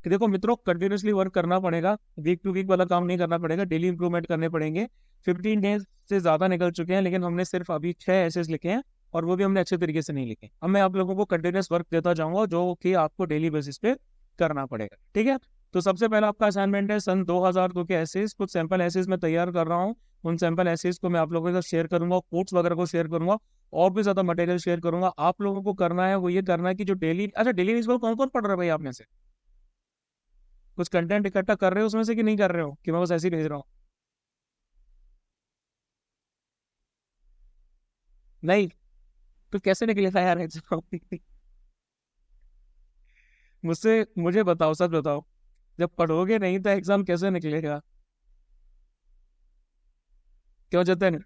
देखो मित्रों, continuously work करना पड़ेगा, वीक टू वीक वाला काम नहीं करना पड़ेगा, डेली इंप्रूवमेंट करने पड़ेंगे। 15 डेज से ज्यादा निकल चुके हैं, लेकिन हमने सिर्फ अभी 6 एसेस लिखे हैं, और वो भी हमने अच्छे तरीके से नहीं लिखे। अब मैं आप लोगों को कंटिन्यूस वर्क देता जाऊंगा, जो कि आपको डेली बेसिस पे करना पड़ेगा, ठीक है। तो सबसे पहला आपका असाइनमेंट है सन 2002 के एसेस, कुछ सैंपल एसेस मैं तैयार कर रहा हूँ। उन सैंपल एसेस को मैं आप लोगों के साथ शेयर करूंगा, कोट्स वगैरह को शेयर करूंगा, और भी ज्यादा मटेरियल शेयर करूंगा। आप लोगों को करना है वो ये करना है कि जो डेली, अच्छा डेली न्यूज कौन कौन पढ़ रहा है भाई आप में से? कुछ कंटेंट इकट्ठा कर रहे हो उसमें से, कि नहीं कर रहे हो, कि मैं बस ऐसे ही भेज रहा हूँ? नहीं? तो कैसे निकलेगा यार एग्जाम? मुझे बताओ, सच बताओ, जब पढ़ोगे नहीं तो एग्जाम कैसे निकलेगा? क्यों जतन?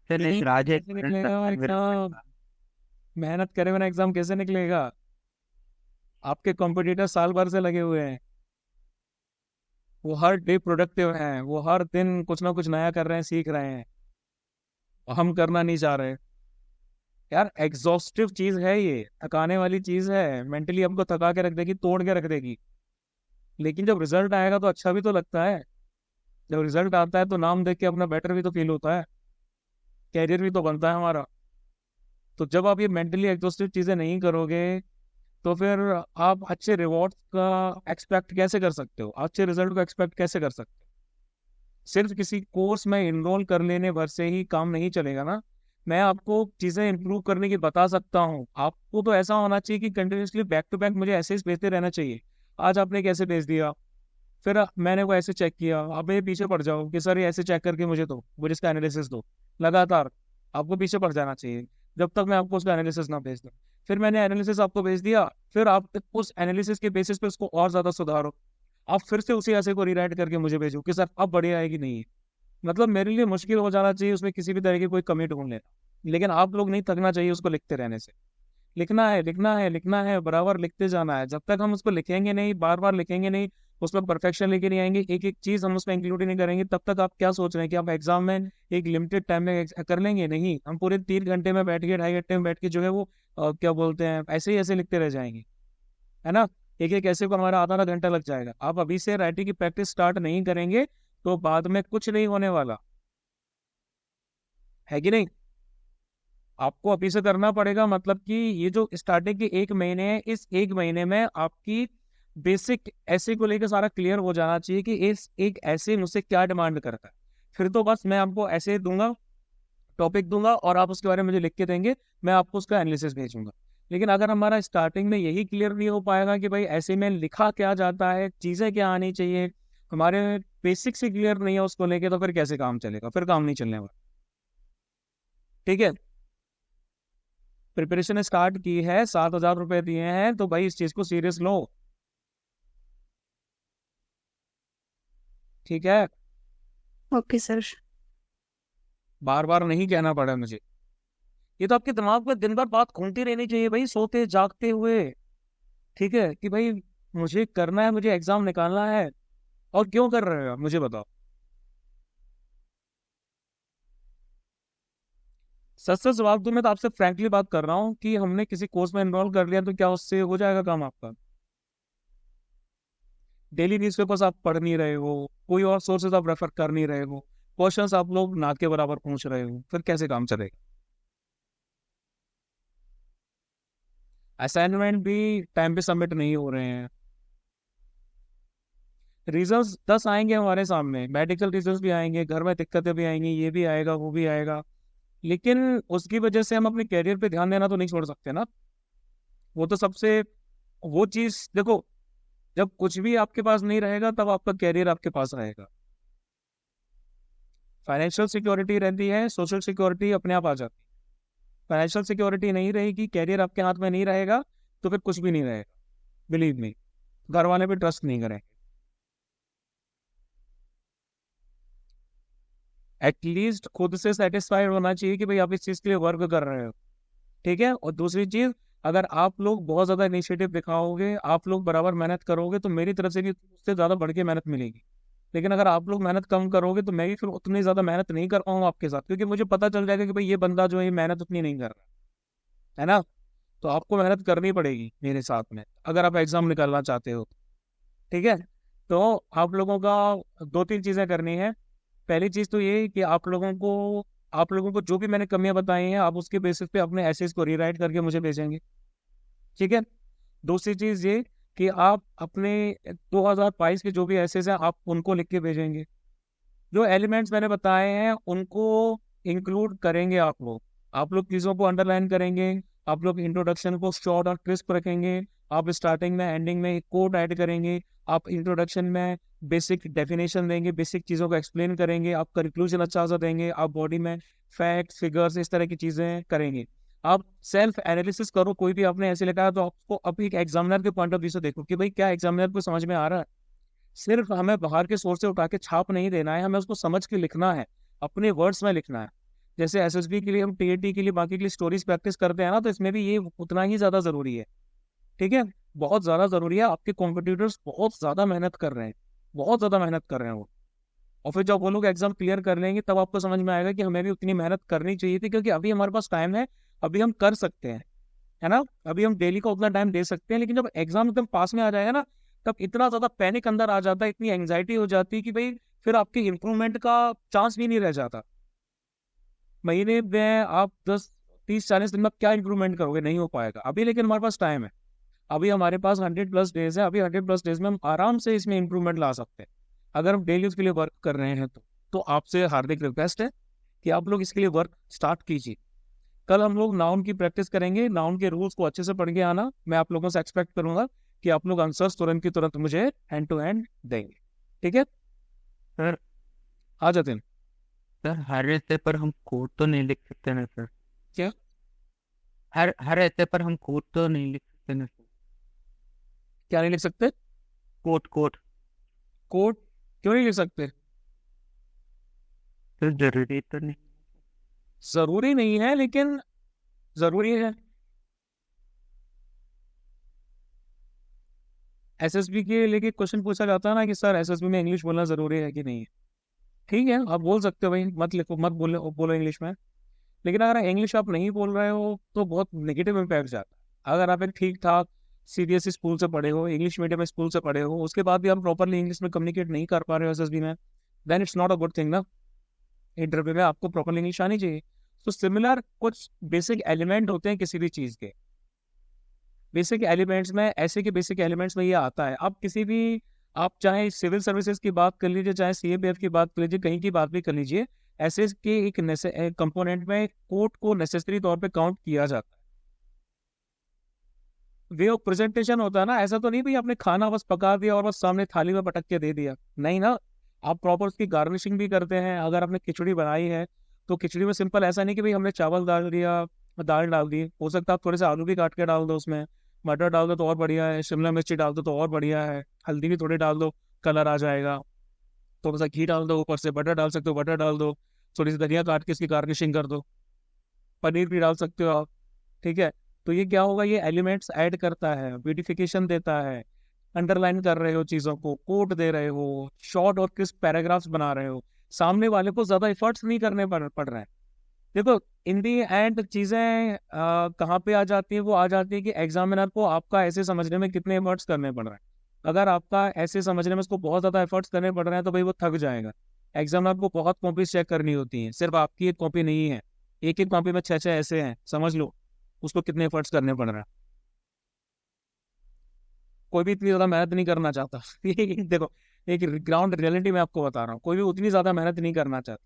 दिनेश नहीं, राज एक कैसे मिनट निकलेगा एनवायरनमेंट एग्जाम? का। मेहनत करे बिना एग्जाम कैसे निकलेगा? आपके कॉम्पिटिटर साल भर से लगे हुए हैं, वो हर डे प्रोडक्टिव हैं, वो हर दिन कुछ ना कुछ नया कर रहे हैं, सीख रहे हैं, और हम करना नहीं चाह रहे। यार एग्जॉस्टिव चीज है ये, थकाने वाली चीज है, मेंटली हमको थका के रख देगी, तोड़ के रख देगी। लेकिन जब रिजल्ट आएगा तो अच्छा भी तो लगता है। जब रिजल्ट आता है तो नाम देख के अपना बेटर भी तो फील होता है, कैरियर भी तो बनता है हमारा। तो जब आप ये मेंटली एग्जॉस्टिव चीजें नहीं करोगे, तो फिर आप अच्छे रिवॉर्ड का एक्सपेक्ट कैसे कर सकते हो, अच्छे रिजल्ट को एक्सपेक्ट कैसे कर सकते हो? सिर्फ किसी कोर्स में इनरोल कर लेने भर से ही काम नहीं चलेगा ना। मैं आपको चीजें इंप्रूव करने की बता सकता हूँ, आपको तो ऐसा होना चाहिए कि कंटिन्यूसली बैक टू बैक मुझे ऐसे ही भेजते रहना चाहिए। आज आपने कैसे भेज दिया, फिर मैंने वो ऐसे चेक किया, अब मेरे पीछे पड़ जाओ कि सर ये ऐसे चेक करके मुझे दो, मुझे इसका एनालिसिस दो। लगातार आपको पीछे पड़ जाना चाहिए, जब तक मैं आपको उसका एनालिसिस ना भेज दूं। फिर मैंने एनालिसिस आपको भेज दिया, फिर आप उस एनालिसिस के बेसिस पे उसको और ज्यादा सुधारो। आप फिर से उसी ऐसे को रीराइट करके मुझे भेजो कि सर अब बढ़िया आएगी, नहीं है। मतलब मेरे लिए मुश्किल हो जाना चाहिए उसमें किसी भी तरह की कोई कमी ढूंढ लेना, लेकिन आप लोग नहीं थकना चाहिए उसको लिखते रहने से। लिखना है, लिखना है, लिखना है, बराबर लिखते जाना है। जब तक हम उसको लिखेंगे नहीं, बार बार लिखेंगे नहीं, उसमें परफेक्शन लेके नहीं आएंगे, एक एक चीज हम उसमें इंक्लूड ही नहीं करेंगे, तब तक आप क्या सोच रहे हैं कि आप एग्जाम में एक लिमिटेड टाइम में कर लेंगे? नहीं, हम पूरे 3 घंटे में बैठ के, 2.5 घंटे में बैठ के जो है वो क्या बोलते हैं, ऐसे ही ऐसे लिखते रह जाएंगे, है ना। एक एक ऐसे को हमारा आधा आधा घंटा लग जाएगा। आप अभी से राइटिंग की प्रैक्टिस स्टार्ट नहीं करेंगे तो बाद में कुछ नहीं होने वाला, है कि नहीं। आपको अभी से करना पड़ेगा, मतलब कि ये जो स्टार्टिंग के 1 महीने है, इस 1 महीने में आपकी बेसिक ऐसे को लेकर सारा क्लियर हो जाना चाहिए कि इस एक ऐसे मुझसे क्या डिमांड करता है। फिर तो बस मैं आपको ऐसे दूंगा, टॉपिक दूंगा, और आप उसके बारे में मुझे लिख के देंगे, मैं आपको उसका एनालिसिस भेजूंगा। लेकिन अगर हमारा स्टार्टिंग में यही क्लियर नहीं हो पाएगा कि भाई ऐसे में लिखा क्या जाता है, चीजें क्या आनी चाहिए, हमारे बेसिक से क्लियर नहीं है उसको लेके, तो फिर कैसे काम चलेगा, फिर काम नहीं चलने वाला, ठीक है। प्रिपरेशन स्टार्ट की है, 7,000 रुपए दिए हैं, तो भाई इस चीज को सीरियस लो, ठीक है। Okay sir. बार बार नहीं कहना पड़ा मुझे, ये तो आपके दिमाग में दिन भर बात घूमती रहनी चाहिए भाई, सोते जागते हुए, ठीक है, कि भाई मुझे करना है, मुझे एग्जाम निकालना है। और क्यों कर रहे हो आप मुझे बताओ? सच सच जवाब दूं, मैं तो आपसे फ्रैंकली बात कर रहा हूँ कि हमने किसी कोर्स में एनरोल कर लिया तो क्या उससे हो जाएगा काम आपका? डेली न्यूज़पेपर्स आप पढ़ नहीं रहे हो, कोई और सोर्सेज आप रेफर कर नहीं रहे हो, क्वेश्चंस आप लोग ना के बराबर पूछ रहे हो, फिर कैसे काम चलेगा? असाइनमेंट भी टाइम पे सबमिट नहीं हो रहे हैं, रीजंस 10 आएंगे हमारे सामने, मेडिकल रीजंस भी आएंगे, घर में दिक्कतें भी आएंगी, ये भी आएगा, वो भी आएगा। लेकिन उसकी वजह से हम अपने कैरियर पे ध्यान देना तो नहीं छोड़ सकते ना। वो तो सबसे, वो चीज देखो, जब कुछ भी आपके पास नहीं रहेगा तब आपका कैरियर आपके पास रहेगा। फाइनेंशियल सिक्योरिटी रहती है, सोशल सिक्योरिटी अपने आप आ जाती है। फाइनेंशियल सिक्योरिटी नहीं रहेगी, कैरियर आपके हाथ में नहीं रहेगा, तो फिर कुछ भी नहीं रहेगा, बिलीव मी। घर वाले भी ट्रस्ट नहीं करेंगे। एटलीस्ट खुद से सेटिस्फाइड होना चाहिए कि भाई आप इस चीज के लिए वर्क कर रहे हो, ठीक है। और दूसरी चीज, अगर आप लोग बहुत ज्यादा इनिशिएटिव दिखाओगे, आप लोग बराबर मेहनत करोगे, तो मेरी तरफ से भी उससे ज्यादा बढ़ के मेहनत मिलेगी। लेकिन अगर आप लोग मेहनत कम करोगे तो मैं भी फिर उतनी ज़्यादा मेहनत नहीं कर पाऊंगा आपके साथ, क्योंकि मुझे पता चल जाएगा कि भाई ये बंदा जो है ये मेहनत उतनी नहीं कर रहा है ना। तो आपको मेहनत करनी पड़ेगी मेरे साथ में अगर आप एग्ज़ाम निकालना चाहते हो। ठीक है। तो आप लोगों का दो तीन चीज़ें करनी है। पहली चीज़ तो ये कि आप लोगों को जो भी मैंने कमियां बताई हैं आप उसके बेसिस पे अपने एसेस को रीराइट करके मुझे भेजेंगे। ठीक है। दूसरी चीज़ ये कि आप अपने 2022 के जो भी एसेस हैं आप उनको लिख के भेजेंगे। जो एलिमेंट्स मैंने बताए हैं उनको इंक्लूड करेंगे आप लोग चीज़ों को अंडरलाइन करेंगे। आप लोग इंट्रोडक्शन को शॉर्ट और क्रिस्प रखेंगे। आप स्टार्टिंग में एंडिंग में एक कोड ऐड करेंगे। आप इंट्रोडक्शन में बेसिक डेफिनेशन देंगे, बेसिक चीज़ों को एक्सप्लेन करेंगे। आप कंक्लूजन अच्छा सा देंगे। आप बॉडी में फैक्ट्स फिगर्स इस तरह की चीज़ें करेंगे। आप सेल्फ एनालिसिस करो, कोई भी आपने ऐसे लिखा है तो आपको अभी एक एग्जामिनर के पॉइंट ऑफ व्यू से देखो कि भाई क्या एग्जामिनर को समझ में आ रहा है। सिर्फ हमें बाहर के सोर्स से उठा के छाप नहीं देना है, हमें उसको समझ के लिखना है, अपने वर्ड्स में लिखना है। जैसे एसएसबी के लिए हम टीएटी के लिए बाकी के लिए स्टोरीज प्रैक्टिस करते हैं ना, तो इसमें भी ये उतना ही ज्यादा जरूरी है। ठीक है। बहुत ज्यादा जरूरी है। आपके कॉम्पिटिटर्स बहुत ज्यादा मेहनत कर रहे हैं, बहुत ज्यादा मेहनत कर रहे हैं वो। और फिर जब वो लोग एग्जाम क्लियर कर लेंगे तब आपको समझ में आएगा कि हमें भी उतनी मेहनत करनी चाहिए थी, क्योंकि अभी हमारे पास टाइम है, अभी हम कर सकते हैं, है ना। अभी हम डेली का उतना टाइम दे सकते हैं। लेकिन जब एग्जाम एकदम पास में आ जाएगा ना, तब इतना ज्यादा पैनिक अंदर आ जाता है, इतनी एंजाइटी हो जाती है कि भाई फिर आपके इम्प्रूवमेंट का चांस भी नहीं रह जाता। महीने में आप 10 30 40 दिन में आप क्या इंप्रूवमेंट करोगे, नहीं हो पाएगा अभी। लेकिन हमारे पास टाइम है, अभी हमारे पास 100+ डेज है। अभी 100+ डेज में हम आराम से इसमें इंप्रूवमेंट ला सकते हैं अगर हम डेली उसके लिए वर्क कर रहे हैं तो आपसे हार्दिक रिक्वेस्ट है कि आप लोग इसके लिए वर्क स्टार्ट कीजिए। कल हम लोग नाउन की प्रैक्टिस करेंगे, नाउन के रूल्स को अच्छे से पढ़ के आना। मैं आप लोगों से एक्सपेक्ट करूंगा कि आप लोग आंसर्स तुरंत की तुरंत मुझे हैंड टू हैंड देंगे। ठीक है। सर आ जाते हैं। सर हर ऐसे पर हम कोड तो नहीं लिख सकते ना सर? क्या? हर हर ऐसे पर हम कोड तो नहीं लिख सकते ना सर? क्या नहीं लिख सकते? कोड कोड कोड क्यों नहीं लिख सकते? सर जरूरी तो नहीं? जरूरी नहीं है, लेकिन जरूरी है। एसएसबी के लेके क्वेश्चन पूछा जाता है ना कि सर एसएसबी में इंग्लिश बोलना जरूरी है कि नहीं है। ठीक है, आप बोल सकते हो भाई, मत लिखो, मत बोलो बोलो इंग्लिश में। लेकिन अगर इंग्लिश आप नहीं बोल रहे हो तो बहुत नेगेटिव इम्पैक्ट जाता है। अगर आप एक ठीक ठाक सीबीएसई स्कूल से पढ़े हो, इंग्लिश मीडियम स्कूल से पढ़े हो, उसके बाद भी आप प्रॉपरली इंग्लिश में कम्युनिकेट नहीं कर पा रहे हो एसएसबी में, then it's not a good thing ना। इंटरव्यू में आपको प्रॉपरली इंग्लिश आनी चाहिए। तो सिमिलर कुछ बेसिक एलिमेंट होते हैं किसी भी चीज़ के। बेसिक एलिमेंट्स में ऐसे के बेसिक एलिमेंट्स में ये आता है। आप किसी भी, आप चाहे सिविल सर्विसेज की बात कर लीजिए, चाहे सीएपीएफ की बात कर लीजिए, कहीं की बात भी कर लीजिए, ऐसे के एक कंपोनेंट में कोड को नेसेसरी तौर पे काउंट किया जाता है। वे ऑफ प्रेजेंटेशन होता है ना, ऐसा तो नहीं भाई आपने खाना बस पका दिया और बस सामने थाली में पटक के दे दिया, नहीं ना। आप प्रॉपर उसकी गार्निशिंग भी करते हैं। अगर आपने खिचड़ी बनाई है तो खिचड़ी में सिंपल ऐसा नहीं कि भाई हमने चावल डाल दिया, दाल डाल दी, हो सकता है आप थोड़े से आलू भी काट के डाल दो उसमें, मटर डाल दो तो और बढ़िया है, शिमला मिर्ची डाल दो तो और बढ़िया है, हल्दी भी थोड़ी डाल दो, कलर आ जाएगा। थोड़ा सा घी डाल दो, ऊपर से बटर डाल सकते हो, बटर डाल दो, थोड़ी सी धनिया काट के इसकी गार्निशिंग कर दो, पनीर भी डाल सकते हो आप। ठीक है। तो ये क्या होगा, ये एलिमेंट्स ऐड करता है, ब्यूटिफिकेशन देता है, अंडरलाइन कर रहे हो चीज़ों को, कोट दे रहे हो, शॉर्ट और क्रिस्प पैराग्राफ्स बना रहे हो, सामने वाले को ज़्यादा एफर्ट्स नहीं करने पड़ रहे हैं। देखो, इन दी एंड चीज़ें कहाँ पे आ जाती है, वो आ जाती है कि एग्जामिनर को आपका ऐसे समझने में कितने एफर्ट्स करने पड़ रहे हैं। अगर आपका ऐसे समझने में उसको बहुत ज़्यादा एफर्ट्स करने पड़ रहे हैं तो भाई वो थक जाएगा। एग्जामिनर को बहुत कॉपीज चेक करनी होती है, सिर्फ आपकी एक कॉपी नहीं है, एक एक कॉपी में 6 6 ऐसे हैं, समझ लो उसको कितने एफर्ट्स करने पड़ रहे हैं। कोई भी इतनी ज़्यादा मेहनत नहीं करना चाहता। देखो, एक ग्राउंड रियलिटी में आपको बता रहा हूँ, कोई भी उतनी ज़्यादा मेहनत नहीं करना चाहता।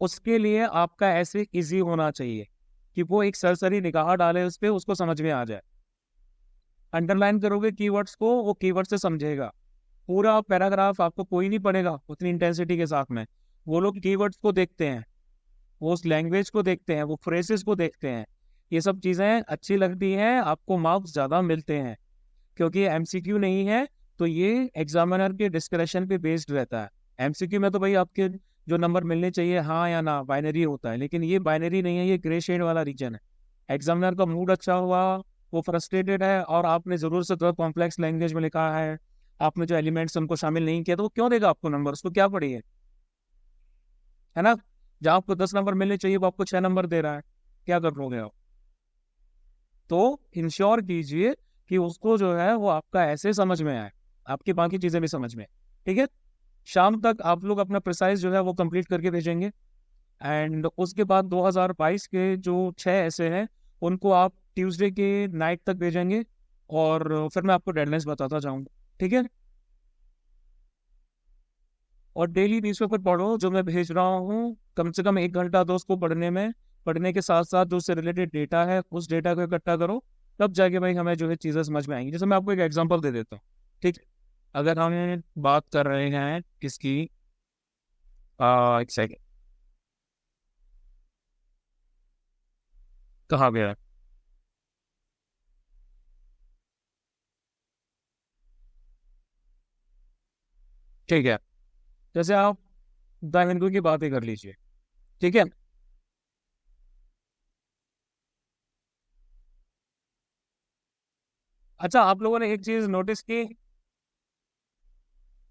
उसके लिए आपका ऐसे इजी होना चाहिए कि वो एक सरसरी निगाह डाले उस पर, उसको समझ में आ जाए। अंडरलाइन करोगे कीवर्ड्स को, वो कीवर्ड से समझेगा। पूरा पैराग्राफ आपको कोई नहीं पढ़ेगा उतनी इंटेंसिटी के साथ में। वो लोग कीवर्ड्स को देखते हैं, वो उस लैंग्वेज को देखते हैं, वो फ्रेजेस को देखते हैं। ये सब चीज़ें अच्छी लगती हैं, आपको मार्क्स ज़्यादा मिलते हैं, क्योंकि ये एमसीक्यू नहीं है। तो ये एग्जामिनर के डिस्क्रिप्शन पे बेस्ड रहता है। एमसीक्यू में तो भाई आपके जो नंबर मिलने चाहिए हाँ या ना बाइनरी होता है, लेकिन ये बाइनरी नहीं है, ये ग्रे शेड वाला रीजन है। एग्जामिनर का मूड अच्छा हुआ, वो फ्रस्ट्रेटेड है और आपने ज़रूर से थोड़ा कॉम्प्लेक्स लैंग्वेज में लिखा है, आपने जो एलिमेंट्स उनको शामिल नहीं किया, तो वो क्यों देगा आपको नंबर? उसको क्या पड़ी है ना? जहाँ आपको 10 नंबर मिलने चाहिए वो आपको 6 नंबर दे रहा है, क्या कर लोगे आप? तो इंश्योर कीजिए कि उसको जो है वो आपका ऐसे समझ में आए, आपकी बाकी चीजें भी समझ में आए, ठीक है? शाम तक आप लोग अपना प्रिसाइज जो है वो कंप्लीट करके भेजेंगे, एंड उसके बाद 2022 के जो 6 ऐसे हैं उनको आप ट्यूसडे के नाइट तक भेजेंगे, और फिर मैं आपको डेडलाइंस बताता जाऊंगा, ठीक है? और डेली न्यूज़पेपर पढ़ो जो मैं भेज रहा हूँ, कम से कम 1 घंटा दो उसको पढ़ने में। पढ़ने के साथ साथ जो उससे रिलेटेड डेटा है उस डेटा को इकट्ठा करो, तब जाके भाई हमें जो है चीज़ें समझ में आएंगी। जैसे मैं आपको एक एग्जांपल दे देता हूँ, ठीक है? अगर हम बात कर रहे हैं किसकी, एक सेकेंड, कहाँ गया? ठीक है, जैसे आप द हिंदू की बात ही कर लीजिए, ठीक है? अच्छा, आप लोगों ने एक चीज नोटिस की,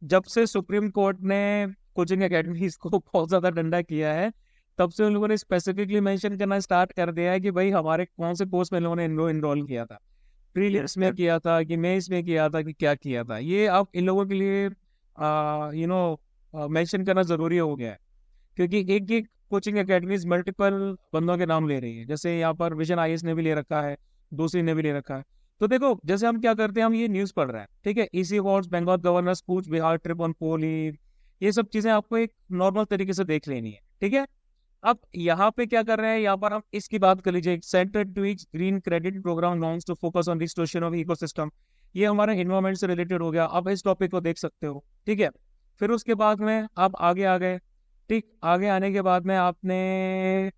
जब से सुप्रीम कोर्ट ने कोचिंग एकेडमीज को बहुत ज्यादा डंडा किया है, तब से उन लोगों ने स्पेसिफिकली मेंशन करना स्टार्ट कर दिया है कि भाई हमारे कौन से कोर्स में लोगों ने इनरोल किया था, प्रीलिम्स में किया था कि मेंस में किया था कि क्या किया था। ये अब इन लोगों के लिए यू नो मेंशन करना जरूरी हो गया है, क्योंकि एक एक कोचिंग एकेडमीज मल्टीपल बंदों के नाम ले रही है। जैसे यहाँ पर विजन आईएएस ने भी ले रखा है, दूसरी ने भी ले रखा है। तो देखो, जैसे हम क्या करते हैं, हम ये न्यूज पढ़ रहे हैं, ठीक है, EC awards, Bengal governor Cooch Behar trip on poll, ये सब चीजें आपको एक नॉर्मल तरीके से देख लेनी है, ठीक है? अब यहाँ पे क्या कर रहे हैं, यहाँ पर हम इसकी बात कर लीजिए, centre tweaks green credit programme launch to focus on restoration of ecosystem. ये हमारे इन्वायरमेंट से रिलेटेड हो गया, आप इस टॉपिक को देख सकते हो, ठीक है? फिर उसके बाद में आप आगे आ गए, ठीक, आगे आने के बाद में आपने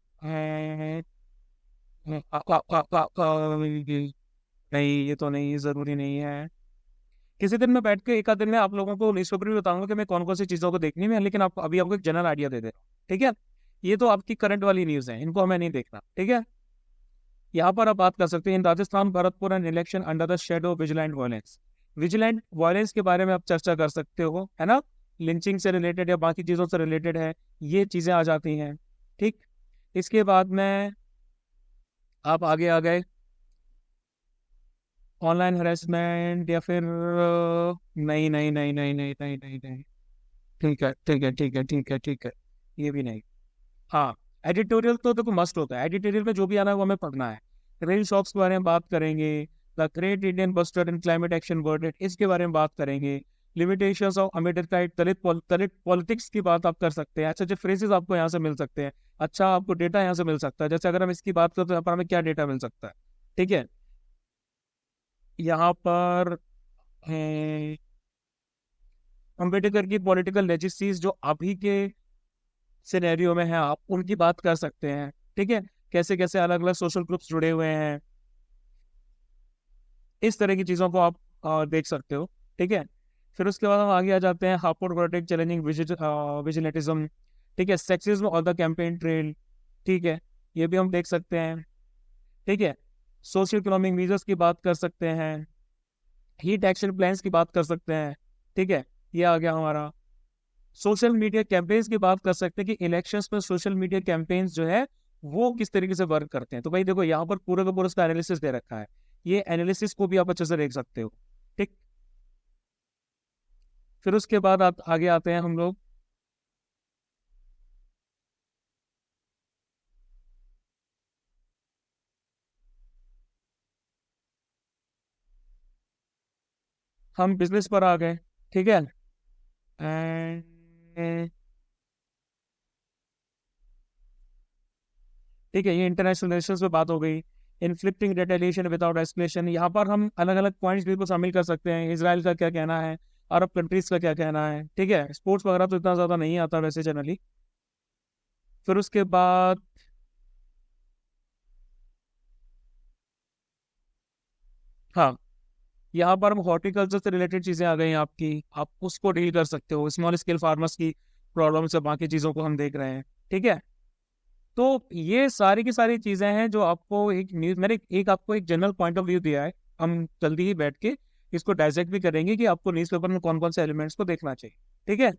नहीं, ये तो नहीं, जरूरी नहीं है। किसी दिन मैं बैठ के एक आध दिन में आप लोगों को न्यूज़पेपर भी बताऊंगा कि मैं कौन कौन सी चीज़ों को देखनी है, लेकिन आप अभी आपको एक जनरल आइडिया दे दे रहा हूँ, ठीक है? ये तो आपकी करंट वाली न्यूज़ है, इनको हमें नहीं देखना, ठीक है? यहाँ पर आप बात कर सकते हैं, in Rajasthan Bharatpur and election under the shadow vigilante violence. Vigilante violence के बारे में आप चर्चा कर सकते हो, है ना? लिंचिंग से रिलेटेड या बाकी चीज़ों से रिलेटेड है, ये चीज़ें आ जाती हैं, ठीक। इसके बाद में आप आगे आ गए, ऑनलाइन हरेसमेंट या फिर नहीं नहीं नहीं नहीं नहीं नहीं नहीं नहीं, ठीक है ठीक है ठीक है ठीक है ठीक है, ये भी नहीं। हाँ, एडिटोरियल तो देखो मस्ट होता है, एडिटोरियल में जो भी आना है वो हमें पढ़ना है। रेल शॉक्स के बारे में बात करेंगे, the great Indian bustard in climate action worded, इसके बारे में बात करेंगे। लिमिटेशंस ऑफ अमेरिकाइट दलित पॉलिटिक्स की बात आप कर सकते हैं। अच्छा, जो फ्रेजेस आपको यहाँ से मिल सकते हैं, अच्छा आपको डेटा यहाँ से मिल सकता है। जैसे अगर हम इसकी बात करें तो यहाँ पर हमें क्या डेटा मिल सकता है, ठीक है? यहाँ पर अम्बेडकर की पॉलिटिकल लेजिस्लीज जो अभी के सिनेरियो में है, आप उनकी बात कर सकते हैं, ठीक है? कैसे कैसे अलग अलग सोशल ग्रुप्स जुड़े हुए हैं, इस तरह की चीज़ों को आप देख सकते हो, ठीक है? फिर उसके बाद हम आगे आ जाते हैं, हापुड़ प्रोटेक्ट चैलेंजिंग विजिलेटिज्म, ठीक है, सेक्सिज्म और द कैंपेन ट्रेल, ठीक है, ये भी हम देख सकते हैं, ठीक है? सोशल इकोनॉमिक मीजर्स की बात कर सकते हैं, हीट एक्शन प्लान्स की बात कर सकते हैं, ठीक है, ये आ गया हमारा। सोशल मीडिया कैंपेन्स की बात कर सकते हैं कि इलेक्शंस में सोशल मीडिया कैंपेन्स जो है वो किस तरीके से वर्क करते हैं। तो भाई देखो, यहाँ पर पूरा का पूरा उसका एनालिसिस दे रखा है, ये एनालिसिस को भी आप अच्छे से देख सकते हो, ठीक। फिर उसके बाद आप आगे आते हैं हम लोग, हम बिजनेस पर आ गए, ठीक है? एंड ठीक है, ये इंटरनेशनल रिलेशंस पे बात हो गई। इन्फ्लिक्टिंग रिटेलिएशन विदाउट एस्केलेशन, यहाँ पर हम अलग अलग पॉइंट्स भी को शामिल कर सकते हैं। इसराइल का क्या कहना है, अरब कंट्रीज का क्या कहना है, ठीक है? स्पोर्ट्स वगैरह तो इतना ज़्यादा नहीं आता वैसे जनरली। फिर उसके बाद हाँ, यहाँ पर हम हॉर्टिकल्चर से रिलेटेड चीज़ें आ गई हैं आपकी, आप उसको डील कर सकते हो। स्मॉल स्केल फार्मर्स की प्रॉब्लम से बाकी चीज़ों को हम देख रहे हैं, ठीक है? तो ये सारी की सारी चीज़ें हैं जो आपको एक न्यूज़, मैंने एक आपको एक जनरल पॉइंट ऑफ व्यू दिया है। हम जल्दी ही बैठ के इसको डायसेक्ट भी करेंगे कि आपको न्यूज़पेपर में कौन कौन से एलिमेंट्स को देखना चाहिए। ठीक है,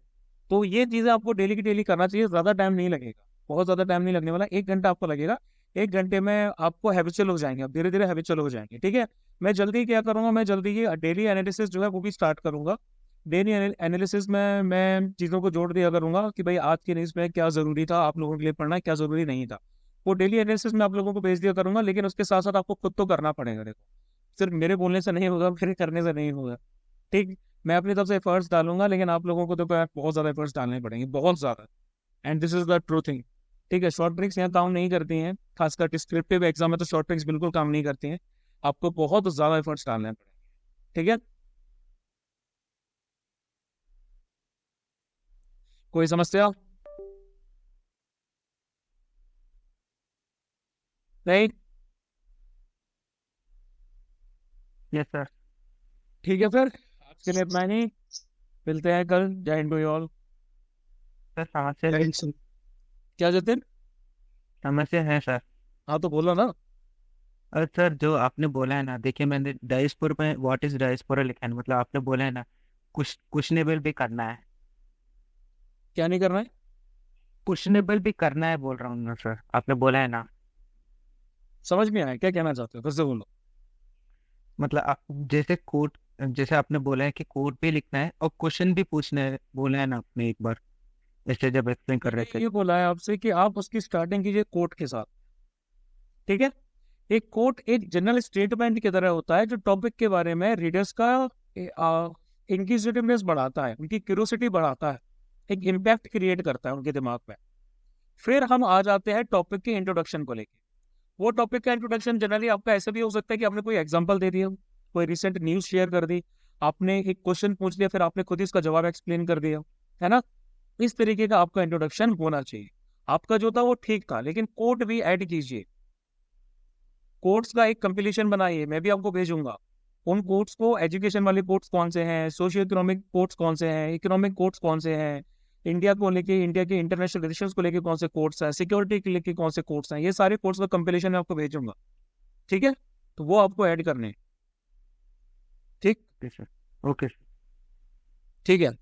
तो ये चीज़ें आपको डेली की डेली करना चाहिए। ज़्यादा टाइम नहीं लगेगा, बहुत ज़्यादा टाइम नहीं लगने वाला, 1 घंटा आपको लगेगा। 1 घंटे में आपको हैबिचुअल हो जाएंगे, आप धीरे धीरे हैबिचुअल हो जाएंगे। ठीक है, मैं जल्दी क्या करूँगा, मैं जल्दी ही डेली एनालिसिस जो है वो भी स्टार्ट करूँगा। डेली एनालिसिस में मैं चीज़ों को जोड़ दिया करूँगा कि भाई आज की न्यूज़ में क्या ज़रूरी था आप लोगों के लिए पढ़ना, क्या ज़रूरी नहीं था। वो डेली एनालिसिस में आप लोगों को भेज दिया करूँगा, लेकिन उसके साथ साथ आपको खुद तो करना पड़ेगा। देखो, सिर्फ मेरे बोलने से नहीं होगा, मेरे करने से नहीं होगा। ठीक, मैं अपनी तरफ से एफर्ट्स डालूंगा, लेकिन आप लोगों को तो बहुत ज़्यादा एफर्ट्स डालने पड़ेंगे, बहुत ज़्यादा। And this is the true thing. ठीक है, शॉर्ट ट्रिक्स यहाँ काम नहीं करती हैं, खासकर डिस्क्रिप्टिव एग्जाम में तो शॉर्ट ट्रिक्स बिल्कुल काम नहीं करती हैं। आपको बहुत ज़्यादा एफर्ट्स डालने पड़ेंगे। ठीक है, कोई समस्या नहीं? Yes sir. ठीक है, फिर आज के लिए इतना ही नहीं, मिलते हैं कल। Jai Hind to you all. Sir समस्या क्या जतिन? समस्या है सर। हाँ तो बोलो ना। और सर जो आपने बोला है ना, देखिए मैंने डाइस्पोर में व्हाट इज डाइस्पोरा लिखा है, मतलब आपने बोला है ना क्वेश्चनेबल भी करना है। क्या नहीं करना है? क्वेश्चनेबल भी करना है बोल रहा हूँ ना सर, आपने बोला है ना। समझ में आया क्या कहना चाहते हो, फिर से बोलो। मतलब जैसे कोड, जैसे आपने बोला है कि कोड भी लिखना है और क्वेश्चन भी पूछना है, बोला है ना आपने एक बार, ऐसे जब एक्सप्लेन कर रहे थे। मैंने ये बोला है आपसे कि आप उसकी स्टार्टिंग कीजिए कोट के साथ। ठीक है, एक कोट एक जनरल स्टेटमेंट की तरह होता है जो टॉपिक के बारे में रीडर्स का इंक्विजिटिवनेस बढ़ाता है, उनकी क्यूरियोसिटी बढ़ाता है, एक इम्पैक्ट क्रिएट करता है उनके दिमाग में। फिर हम आ जाते हैं टॉपिक के इंट्रोडक्शन को लेके। वो टॉपिक का इंट्रोडक्शन जनरली आपका ऐसे भी हो सकता है कि आपने कोई एग्जांपल दे दिया, कोई रिसेंट न्यूज़ शेयर कर दी, आपने एक क्वेश्चन पूछ लिया, फिर आपने खुद ही इसका जवाब एक्सप्लेन कर दिया, है ना। इस तरीके का आपका इंट्रोडक्शन होना चाहिए। आपका जो था वो ठीक था, लेकिन कोट भी ऐड कीजिए। कोट्स का एक कंपिलेशन बनाइए, मैं भी आपको भेजूंगा। उन कोट्स को, एजुकेशन वाले कोट्स कौन से हैं, सोशियो इकोनॉमिक कोट्स कौन से हैं, इकोनॉमिक कोट्स कौन से हैं, इंडिया को लेके, इंडिया के इंटरनेशनल रिलेशंस को लेके कौन से कोट्स हैं, सिक्योरिटी के लेके कौन से कोट्स हैं, ये सारे कोट्स का कंपिलेशन मैं आपको भेजूंगा। ठीक है, तो वो आपको ऐड करने हैं। ठीक, ओके सर। Okay sir. ठीक है।